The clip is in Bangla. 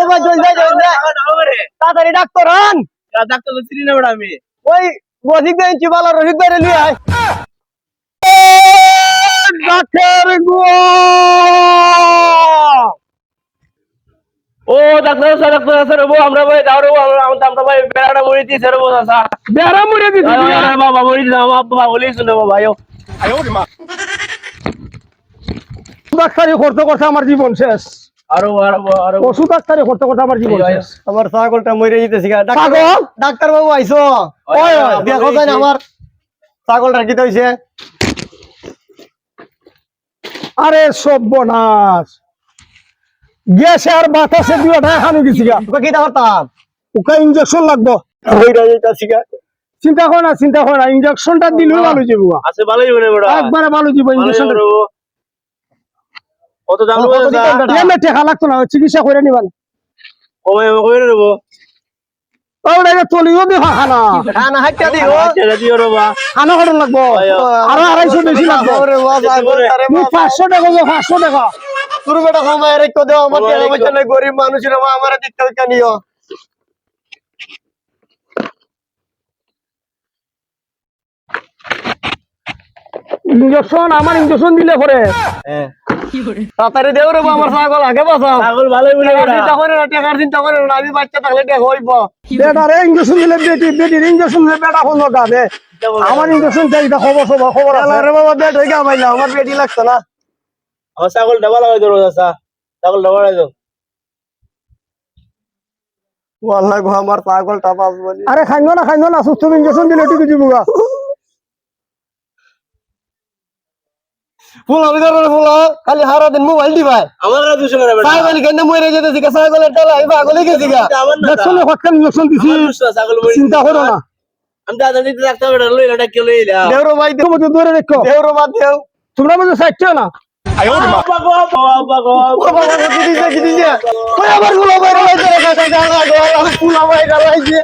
ভাই জল যাই তাড়াতাড়ি ডাক্তার আন ডাক্তার তো চিনি না বড় আমি ওই রশিদ ভাই চিবালা রশিদ ভাই নিয়ে আয় ডাক্তার গো ও ডাক্তার স্যার আমরা ভাই দাঁড়ো আমরা ভাই বেড়াটা মরে দিয়েছে রে বাবা বেড়া মুড়ে দিছি বাবা মরে দিয়েছে আমার বাবা বলি শুনে বাবা ডাক্তারি করতে করতে আমার জীবন শেষ আরো পশু ডাক্তারি করতে করতে আমার জীবন শেষ আমার ছাগলটা মরে যেতেছি ডাক্তার বাবু আইসো ওই দেখো যায় না আমার ছাগলটা কি হইছে আরে সর্বনাশ গ্যাসে আর বাতাসে দুটা খানো গেছি গা তোকে কি দাঁড়াতাম ওকে ইনজেকশন লাগবো চিন্তা কর না ইনজেকশনটা দিলেও ভালো যাবো আছে ভালোই বলে বড় একবারে ভালো যাবো ইনজেকশন কত দাম নেবে টাকা লাগতো না চিকিৎসা করে নিবান কমে কইরে দেব ওটা চলিও দেখা খানা খানা হাইটা দিও ছেড়ে দিও রে বা খানা কত লাগবো আরো 250 বেশি লাগবে ওরে বাবা 500 টাকা 500 টাকা তোর বেটা কমায় রেখো দাও আমার টাকা পয়সা নাই গরিব মানুষের মা আমারে দিতে হইতা নিও ইনজেকশন দিলে পরে হ্যাঁ তাড়াতাড়ি দেও রে আমার ছাগল আগে বাঁচাও ছাগল ভালোই বলে বড় চিন্তা করে না টাকার চিন্তা করে না আমি বাচ্চা থাকলে দেখো হইব বেটারে ইনজেকশন দিলে বেটির ইনজেকশন দিলে বেটা কোন গাবে আমার ইনজেকশন চাই খবর আছে রে বাবা বেট হই গাবাই না আমার বেটি লাগতো না আমার ছাগল ডাবল লাগাই দাও চাচা ছাগল ডাবল লাগাই দাও ওয়াল্লাহ গো আমার ছাগলটা বাঁচবো আরে খাইনো না সুস্থ ইনজেকশন দিলে ঠিক দিবগা ফুলা খালি হারা দিন মোবাইল দিবাই আমার কাছে 200 টাকা বেটা ছাগল কেন মরে যেতেছি ছাগলের টালা এই পাগলে গেছি গা দেখছলে হটকান ইনজেকশন দিছি ছাগল মরে চিন্তা করো না আমি দাদা নিতে রাখতে বেটা লই এটা কে লইলা দেওরো ভাই তুমি তো দূরে দেখো দেওরো বাদ দেও তোমরা মধ্যে সাইটছো না বাবা কি দিছে ওই আমার গুলো বাইরে বাইরে ফুলা বাইরে গালাইছে